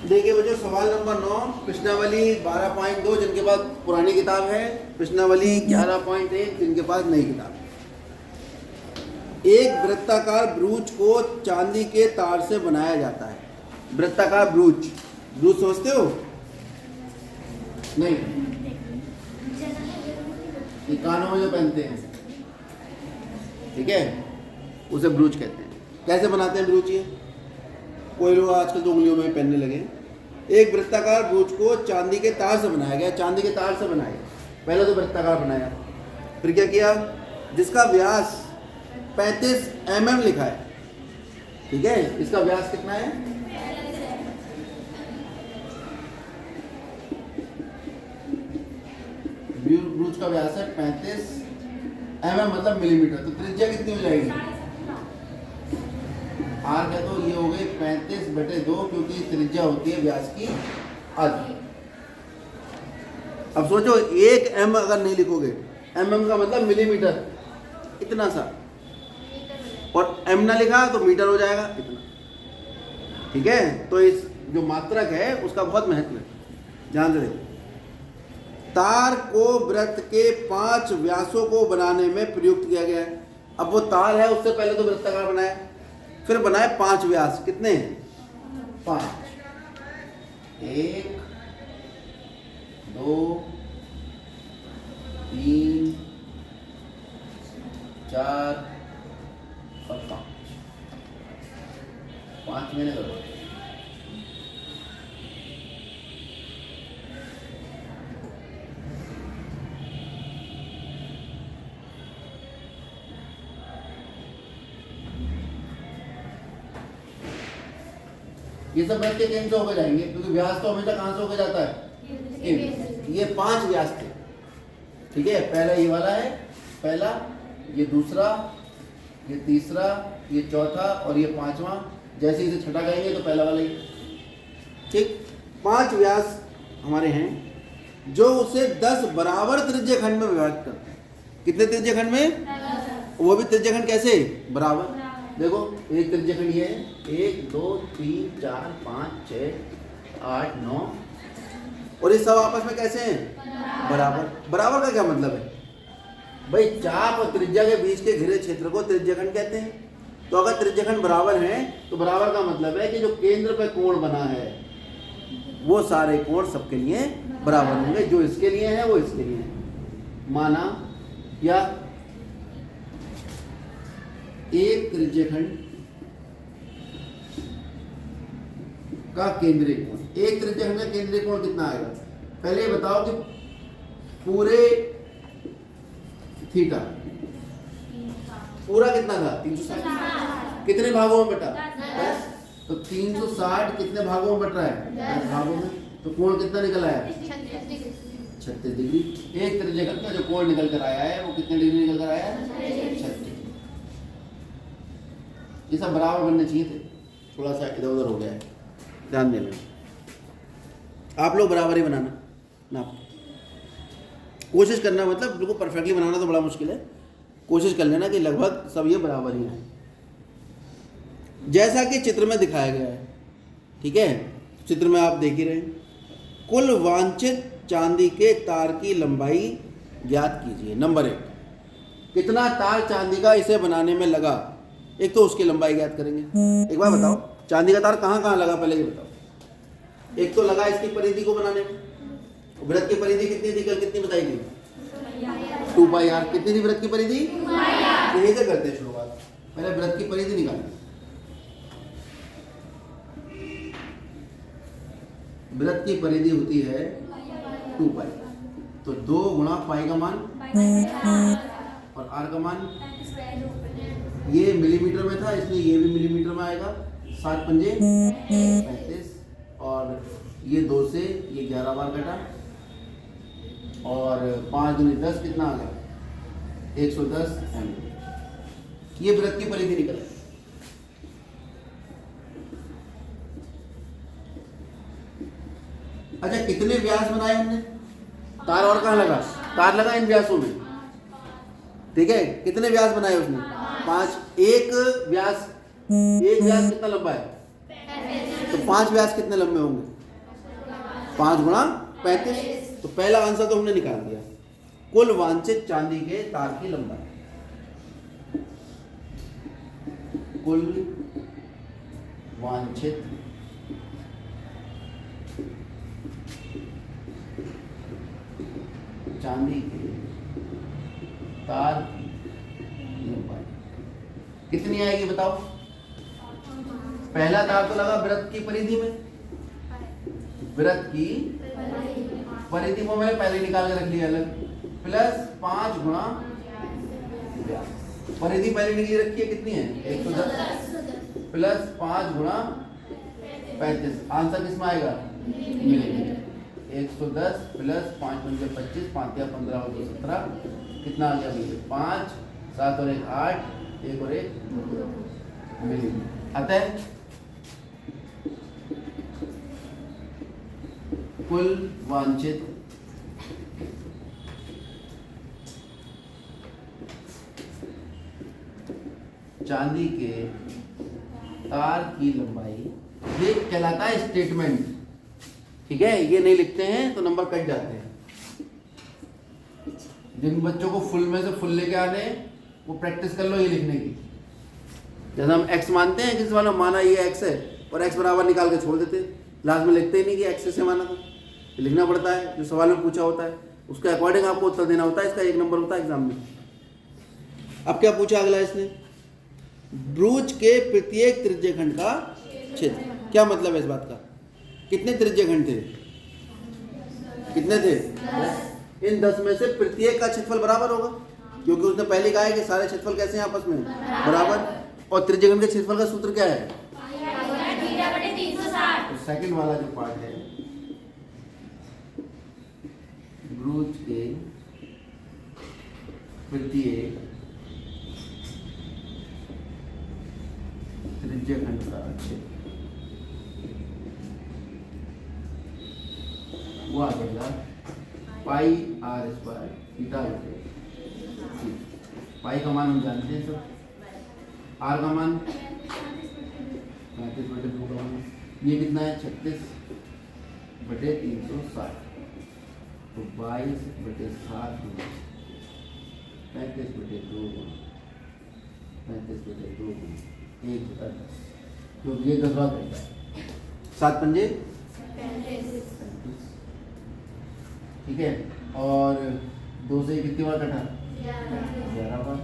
देखिए बच्चों, सवाल नंबर 9, प्रश्नावली 12.2 जिनके पास पुरानी किताब है, प्रश्नावली 11.1 जिनके पास नई किताब है। एक वृत्ताकार ब्रूच को चांदी के तार से बनाया जाता है। वृत्ताकार ब्रूच, ब्रूच समझते हो? नहीं, ये कानों में जो पहनते हैं, ठीक है, उसे ब्रूच कहते हैं। कैसे बनाते हैं ब्रूच? ये कोई लोग आजकल तो उंगलियों में पहनने लगे। एक वृत्ताकार ब्रूच को चांदी के तार से बनाया गया। चांदी के तार से बनाया, पहले तो वृत्ताकार बनाया, फिर क्या किया, जिसका व्यास 35 mm लिखा है, ठीक है, इसका व्यास कितना है? ब्रूच का व्यास है 35 mm मतलब मिलीमीटर। तो त्रिज्या कितनी हो जाएगी? आर का तो ये हो गई 35/2 क्योंकि त्रिज्या होती है व्यास की आधी। अब सोचो, 1 m अगर नहीं लिखोगे, mm का मतलब मिलीमीटर, इतना सा, और m ना लिखा तो मीटर हो जाएगा इतना, ठीक है। तो इस जो मात्रक है उसका बहुत महत्व है, ध्यान से देखो। तार को वृत्त के 5 व्यासों को बनाने में प्रयुक्त किया गया है। अब वो तार है, उससे पहले तो वृत्ताकार बनाया, फिर बनाए 5 व्यास। कितने? 5। 1 2 3 4 और 5 मैंने करो। ये सब वृत्त के केंद्र से होकर जाएंगे क्योंकि व्यास तो हमेशा कहां से होकर जाता है? ये 5 व्यास थे, ठीक है। पहला ये वाला है, पहला, ये दूसरा, ये तीसरा, ये चौथा और ये 5वां। जैसे इसे छठा कहेंगे तो पहला वाला ही, ठीक। 5 व्यास हमारे हैं जो उसे 10 बराबर त्रिज्याखंड में विभाजित करते हैं। कितने त्रिज्याखंड में? वो भी त्रिज्याखंड कैसे? बराबर। देखो, एक त्रिज्याखंड ये है, 1 2 3 4 5 6 8 9, और ये सब आपस में कैसे हैं? बराबर। बराबर का क्या मतलब है भाई? चाप और त्रिज्या के बीच के घिरे क्षेत्र को त्रिज्याखंड कहते हैं। तो अगर त्रिज्याखंड बराबर है तो बराबर का मतलब है कि जो केंद्र पे कोण बना है वो सारे कोण सबके लिए बराबर होंगे। जो इसके लिए है वो इसके लिए है। माना या एक त्रिज्याखंड का केंद्रीय कोण, एक त्रिज्याखंड का केंद्रीय कोण कितना आएगा? पहले ये बताओ कि पूरे थीटा पूरा कितना था? 360। कितने भागों में बटा? 10। तो 360 कितने भागों में बट रहा है? 10 भागों में। तो कोण कितना निकल आया? 36 डिग्री। एक त्रिज्याखंड का जो कोण निकल कर आया है वो कितने डिग्री निकल कर आया है? 36। ये सब बराबर बनने चाहिए थे, थोड़ा सा इधर उधर हो गया है, ध्यान देना। आप लोग बराबर ही बनाना ना, कोशिश करना, मतलब बिल्कुल परफेक्टली बनाना तो बड़ा मुश्किल है। कोशिश कर लेना कि लगभग सब ये बराबर ही है, जैसा कि चित्र में दिखाया गया है, ठीक है। चित्र में आप देख ही रहे हैं। कुल वांछित चांदी के तार की लंबाई ज्ञात कीजिए। नंबर 1, कितना तार चांदी का इसे बनाने में लगा? एक तो उसकी लंबाई ज्ञात करेंगे। एक बार बताओ, चांदी का तार कहाँ कहाँ लगा, पहले ये बताओ। एक तो लगा इसकी परिधि को बनाने में। वृत्त की परिधि कितनी थी, कल कितनी बताई थी? 2πr। कितनी थी वृत्त की परिधि? यहीं से करते हैं शुरुआत। पहले वृत्त की परिधि निकालें। वृत्त की परिधि होती है 2π। तो 2 गुणा पाई का मान और r का मान, ये मिलीमीटर में था इसलिए ये भी मिलीमीटर में आएगा। 7 पंजे 35, और ये 2 से ये 11 बार कटा, और 5 दूनी 10, कितना आ गया? 110 mm। ये वृत्त की परिधि निकल। अच्छा, कितने व्यास बनाए हमने? तार और कहाँ लगा? तार लगा इन व्यासों में, ठीक है। कितने व्यास बनाए उसने? 5। एक व्यास कितना लंबा है? तो 5 व्यास कितने लंबे होंगे? 5 गुणा 35। तो पहला आंसर तो हमने निकाल दिया। कुल वांछित चांदी के तार की लंबाई, कुल वांछित चांदी के तार की लंबाई कितनी आएगी बताओ। पहला तार तो लगा वृत्त की परिधि में, वृत्त की परिधि को मैंने पहले निकाल के रख लिया अलग, प्लस 5 गुणा व्यास। परिधि पहले निकली रखी है, कितनी है 110, प्लस 5 गुणा 35। आंसर किसमें आएगा मिलीमीटर। 110 प्लस 5 पंजे 25, 5 या 15 और 2 17, कितना आ गया भैया 5, 7 और 1 8, 1 और 1 मिलीमीटर। अतः कुल वांछित चांदी के तार की लंबाई, ये कहलाता है स्टेटमेंट। ठीक है, ये नहीं लिखते हैं तो नंबर कट जाते हैं। जिन बच्चों को फुल में से फुल लेके आने वो प्रैक्टिस कर लो ये लिखने की। जैसे हम x मानते हैं, किसी वाला माना ये x है और x बराबर निकाल के छोड़ देते, लास्ट में लिखते ही नहीं कि x से माना था। लिखना पड़ता है, जो सवाल में पूछा होता है उसके अकॉर्डिंग आपको उत्तर देना होता है। इसका 1 नंबर होता है एग्जाम में। अब क्या पूछा अगला इसने, ब्रूज के प्रत्येक त्रिज्यखंड का क्षेत्र। क्या मतलब है इस बात का, कितने त्रिज्यखंड थे, कितने थे 10। इन 10 में से प्रत्येक का क्षेत्रफल बराबर होगा, क्योंकि उसने पहले कहा है कि सारे क्षेत्रफल कैसे हैं आपस में बराबर। और त्रिज्यखंड के क्षेत्रफल का सूत्र क्या है, तो सेकंड वाला जो पार्ट है, ब्रूज के प्रत्येक त्रिज्यखंड का क्षेत्र वो आ जाएगा पाई आर स्क्वायर थीटा बटे सी। पाई का मान हम जानते हैं सब, आर का मान 35 बटे 2 का मान, ये कितना है 36 बटे 360, तो 22 बटे 7 गुना 35 बटे 2 गुना 35 बटे 2 गुना 1 बटा 10, क्योंकि ये 10वां घंटा है। 7 पंजे 35। ठीक है, और 2 से कितनी बार कटा 11 बार।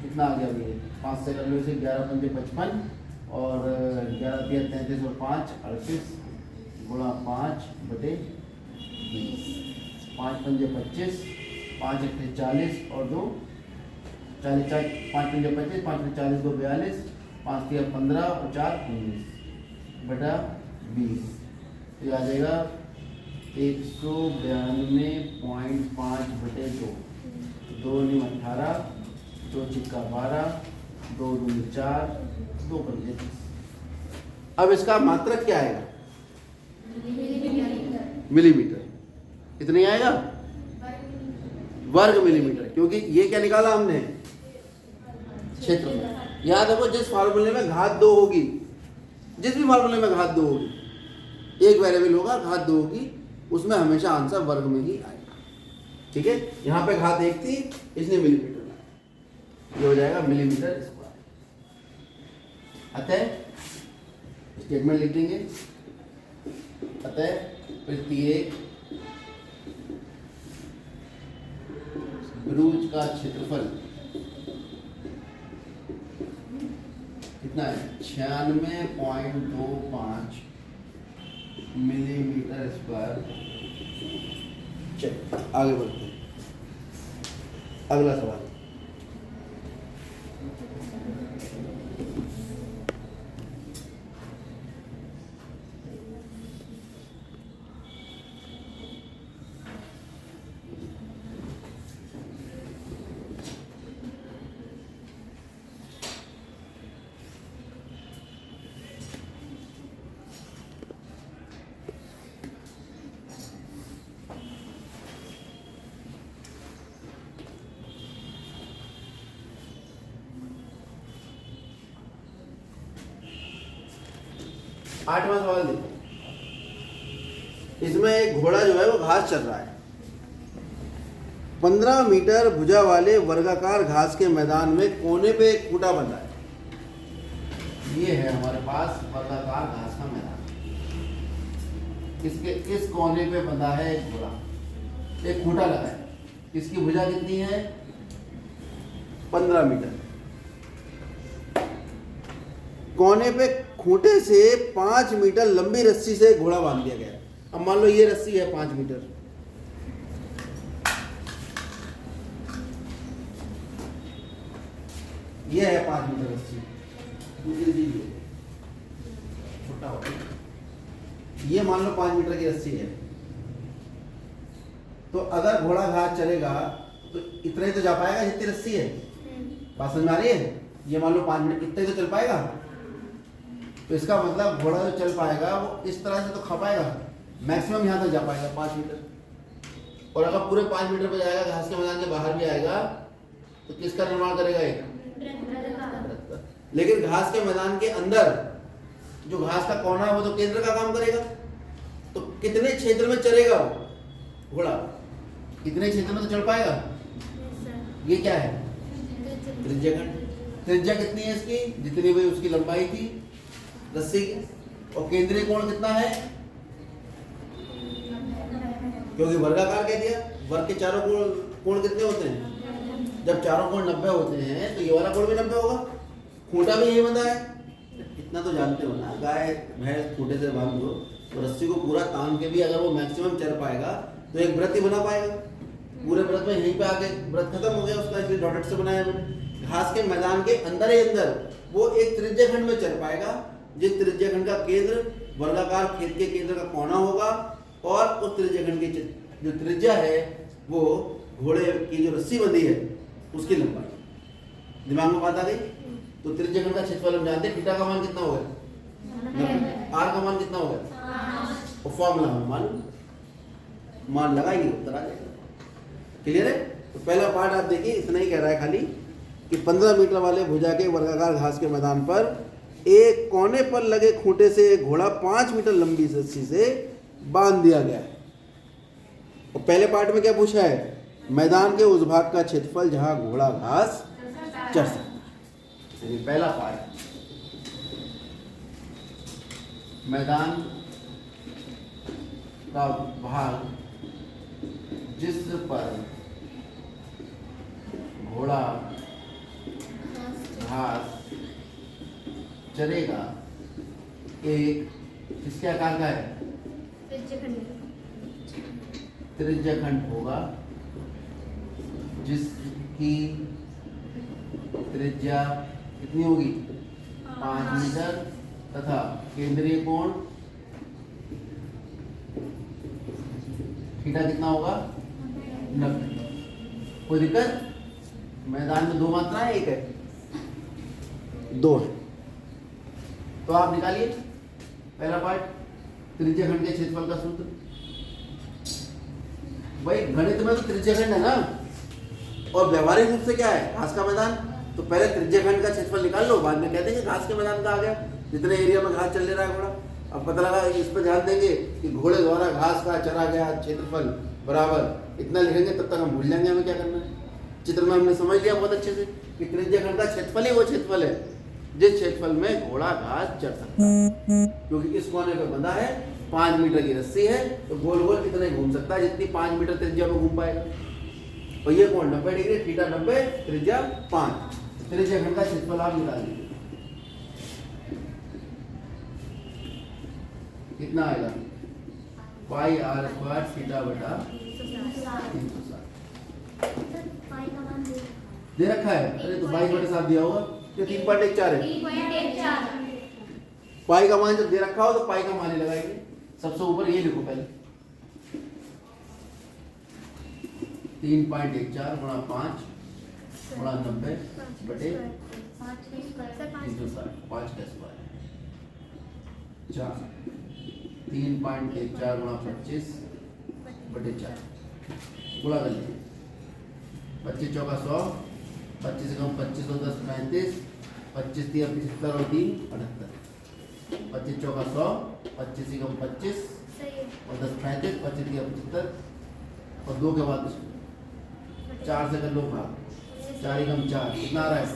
कितना आ गया भैया 5 से कर लो इसे, 11 पंजे 55 और 11 तिया 33 और 5 38 गुणा 5 बटे 20, 5 पंजे 25, 5 अट्ठे 40 और 2 40, 5 पंजे 25, 5 अट्ठे 40, 2 42, 5 तिया 15 और 4 19 बटा 20। तो आ जाएगा 192.5 बटे 2, 2 × 18, 2 छिक्का 12, 2 दूनी 4, 2 पंजे 30। अब इसका मात्रक क्या आएगा मिलीमीटर। कितनी आएगा वर्ग मिलीमीटर, क्योंकि ये क्या निकाला हमने क्षेत्रफल। याद रखो जिस फार्मूले में घात 2 होगी, जिस भी फार्मूले में घात 2 होगी, एक वेरिएबल होगा घात 2 होगी, उसमें हमेशा आंसर वर्ग में ही आएगा। ठीक है, यहाँ पे घात 1 थी इसलिए मिलीमीटर में, ये हो जाएगा मिलीमीटर स्क्वायर। अतः स्टेटमेंट लिख देंगे, अतः प्रत्येक ब्रूज का क्षेत्रफल कितना है 96.25 मिलीमीटर स्क्वायर। चलिए आगे बढ़ते हैं, अगला सवाल। आठवां सवाल देखो, इसमें एक घोड़ा जो है वो घास चल रहा है। 15 मीटर भुजा वाले वर्गाकार घास के मैदान में कोने पे एक खूंटा बंधा है। ये है हमारे पास वर्गाकार घास का मैदान। इसके इस कोने पे बंधा है एक घोड़ा, एक खूंटा लगा है। इसकी भुजा कितनी है? 15 मीटर। कोने पे खूंटे से 5 मीटर लंबी रस्सी से घोड़ा बांध दिया गया है। अब मान लो ये रस्सी है 5 मीटर, ये है 5 मीटर रस्सी, दूसरी चीज छोटा हो, ये मान लो 5 मीटर की रस्सी है। तो अगर घोड़ा घास चलेगा तो इतना ही तो जा पाएगा जितनी रस्सी है। बात समझ में आ रही है? ये मान लो 5 मिनट इतने तो चल पाएगा। तो इसका मतलब घोड़ा जो चल पाएगा वो इस तरह से तो खा पाएगा, मैक्सिमम यहाँ तक जा पाएगा 5 मीटर। और अगर पूरे 5 मीटर पे जाएगा, घास के मैदान के बाहर भी आएगा, तो किसका निर्माण करेगा? एक। लेकिन घास के मैदान के अंदर जो घास का कोना है वो तो केंद्र का काम करेगा। तो कितने क्षेत्र में चलेगा वो घोड़ा? कितने क्षेत्र में तो चल पाएगा? ये क्या है? त्रिज्या खंड। त्रिज्या कितनी है इसकी? जितनी भी उसकी लंबाई थी रस्सी की। और केंद्रीय कोण कितना है? क्योंकि वर्गाकार कह दिया, वर्ग के चारों कोण कितने होते हैं? जब चारों कोण 90 होते हैं तो ये वाला कोण भी 90 होगा। खूंटा भी यही बंधा है। इतना तो जानते हो ना, गाय भैंस खूंटे से बांध दो तो रस्सी को पूरा तान के भी अगर वो मैक्सिमम चल पाएगा तो एक व्रत ही बना पाएगा। पूरे व्रत में यहीं पे आके व्रत खत्म हो गया उसका, इसलिए डॉटेड से बनाया मैंने। घास के मैदान के अंदर ही अंदर वो एक त्रिज्या खंड में चल पाएगा, जिस त्रिज्या खंड का केंद्र वर्गाकार खेत के केंद्र का कोना होगा, और उस त्रिज्या खंड की जो त्रिज्या है वो घोड़े की जो रस्सी बंधी है उसकी लंबाई। दिमाग में बात आ गई? तो त्रिज्या खंड का क्षेत्रफल हम जानते हैं, थीटा का मान कितना होगा? आर का मान कितना होगा? और फॉर्मूला हम मान लगाएंगे, उत्तर आ जाएगा। क्लियर है? तो पहला पार्ट आप देखिए, इतना ही कह रहा है खाली कि 15 मीटर वाले भुजा के वर्गाकार घास के मैदान पर एक कोने पर लगे खूंटे से एक घोड़ा 5 मीटर लंबी रस्सी से बांध दिया गया है। और पहले पार्ट में क्या पूछा है? मैदान के उस भाग का क्षेत्रफल जहां घोड़ा घास चढ़ सकता है। पहला पार्ट, मैदान का भाग जिस पर घोड़ा घास चलेगा एक किसके आकार का है? त्रिज्या खंड होगा, जिसकी त्रिज्या कितनी होगी? 5 मीटर, तथा केंद्रीय कोण थीटा कितना होगा? 90। कोई दिक्कत? मैदान में 2 मात्राएं, एक है 2 है। तो आप निकालिए पहला पार्ट, त्रिज्या खंड के क्षेत्रफल का सूत्र। भाई गणित में तो त्रिज्या खंड है ना, और व्यवहारिक रूप से क्या है? घास का मैदान। तो पहले त्रिज्या खंड का क्षेत्रफल निकाल लो, बाद में कह देंगे घास के मैदान का आ गया, जितने एरिया में घास चल ले रहा है घोड़ा। अब पता लगा, इस पर ध्यान देंगे कि घोड़े द्वारा घास का चरा गया क्षेत्रफल बराबर इतना लिखेंगे, तब तक हम भूल जाएंगे हमें क्या करना है। चित्र में हमने समझ लिया बहुत अच्छे से कि त्रिज्या खंड का क्षेत्रफल ही वो क्षेत्रफल है जिस क्षेत्रफल में घोड़ा घास चढ़ सकता है। क्योंकि इस कोने पे बंधा है, 5 मीटर की रस्सी है, तो गोल गोल कितना ही घूम सकता है, जितनी 5 मीटर त्रिज्या में घूम पाएगा। और ये कोण 90 डिग्री, थीटा 90, त्रिज्या 5। त्रिज्या खंड का क्षेत्रफल आप निकाल लीजिए, कितना आएगा? पाई आर स्क्वायर थीटा बटा 360 दे रखा है। अरे तो 22/7 दिया होगा, तो 3.14 है। पाई का मान जब दे रखा हो तो पाई का मान ही लगाएंगे। सबसे ऊपर ये लिखो पहले, 3.14 गुणा 5 गुणा 90 बटे 360, 5 का स्क्वायर 4, 3.14 गुणा 25 बटे 4 गुणा कर लीजिए। 25 चौका 100, 25 से कम 25 और 10 35, 25 3 75 और 3 78। 25 चौका 100, 25 एकम 25 और 10 35, 25 दिया 75 और 2 के बाद 4 से कर लो भाग, 4 एकम 4 कितना आ रहा है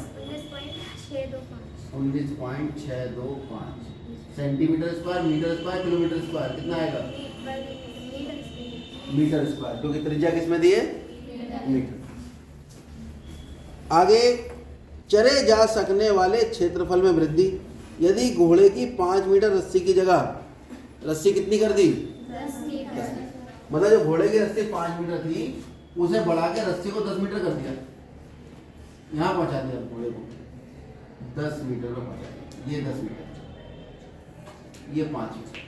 19.625 centimetre square, metre square, kilometre square कितना आएगा मीटर स्क्वायर, क्योंकि त्रिज्या किसमें दी है मीटर। आगे चरे जा सकने वाले क्षेत्रफल में वृद्धि। यदि घोड़े की 5 मीटर रस्सी की जगह रस्सी कितनी कर दी 10 मतलब जो घोड़े की रस्सी 5 मीटर थी उसे बढ़ा के रस्सी को 10 मीटर कर दिया, यहाँ पहुंचा दिया घोड़े को 10 मीटर में पहुंचा दिया, ये 10 मीटर ये 5 मीटर।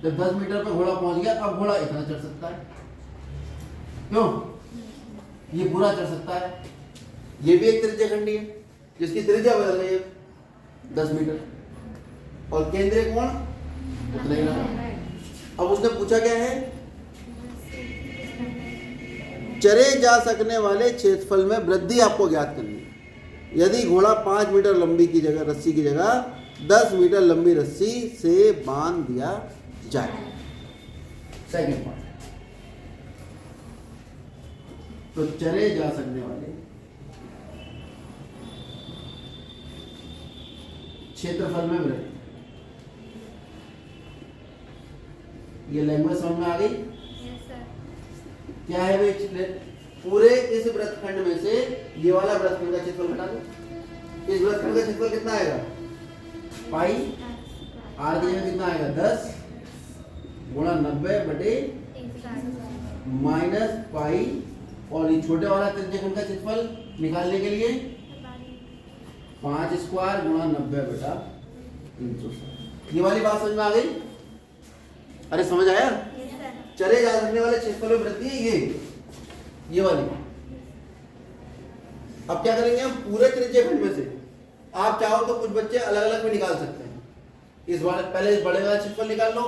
जब 10 मीटर पे घोड़ा पहुंच गया अब घोड़ा इतना चढ़ सकता है, क्यों ये पूरा चढ़ सकता है। ये भी एक त्रिज्या खंडी है जिसकी त्रिज्या बदल गई है 10 मीटर और केंद्रीय कोण उतना ही रहा। अब उसने पूछा क्या है चरे जा सकने वाले क्षेत्रफल में वृद्धि आपको ज्ञात करनी है। यदि घोड़ा 5 मीटर लंबी की जगह रस्सी की जगह 10 मीटर लंबी रस्सी से बांध दिया जाए। सेकंड पॉइंट, तो चरे जा सकने वाले क्षेत्रफल में वृद्धि, ये लैंग्वेज समझ में आ गई। क्या है भाई पूरे इस वृत्तखंड में से ये वाला वृत्तखंड का क्षेत्रफल घटा दो, इस वृत्तखंड का क्षेत्रफल कितना आएगा पाई आर की जगह कितना आएगा 10 गुणा 90 बटे माइनस पाई और ये छोटे वाला त्रिज्यखंड का क्षेत्रफल निकालने के लिए 5 स्क्वायर गुणा 90 बटा 360। ये वाली बात समझ में आ गई। अरे समझ आया चरे जा सकने वाले क्षेत्रफल में वृद्धि है ये वाली। अब क्या करेंगे हम पूरे त्रिज्यखंड में से आप चाहो तो कुछ बच्चे अलग अलग में निकाल सकते हैं। इस बार पहले बड़े वाला क्षेत्रफल निकाल लो,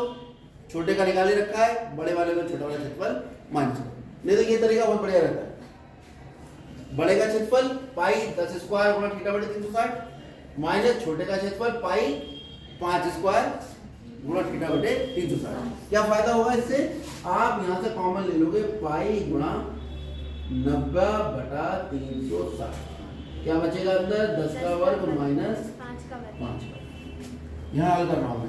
छोटे का निकाल ही रखा है, बड़े वाले में छोटा वाला क्षेत्रफल माइनस करो, नहीं तो ये तरीका बहुत बढ़िया रहता है। बड़े का क्षेत्रफल पाई 10 स्क्वायर गुणा थीटा बटे 360 माइनस छोटे का क्षेत्रफल पाई 5 स्क्वायर गुणा थीटा बटे 360। क्या फायदा होगा इससे आप यहां से कॉमन ले लोगे पाई गुणा 90 बटा 360, क्या बचेगा अंदर 10 का वर्ग माइनस 5 का वर्ग। यहाँ हल करना होगा।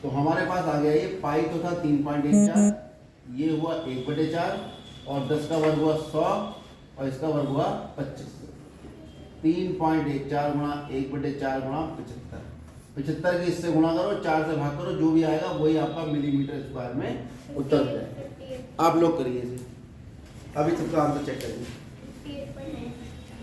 तो हमारे पास आ गया ये पाई तो था 3.14, ये हुआ 1/4 और 10 का वर्ग हुआ 100 और इसका वर्ग हुआ 25। 3.14 गुणा 1/4 गुणा 75, 75 की इससे गुणा करो 4 से भाग करो, जो भी आएगा वही आपका मिलीमीटर स्क्वायर में उत्तर है। आप लोग करिए इसे, अभी सबका आंसर चेक करेंगे।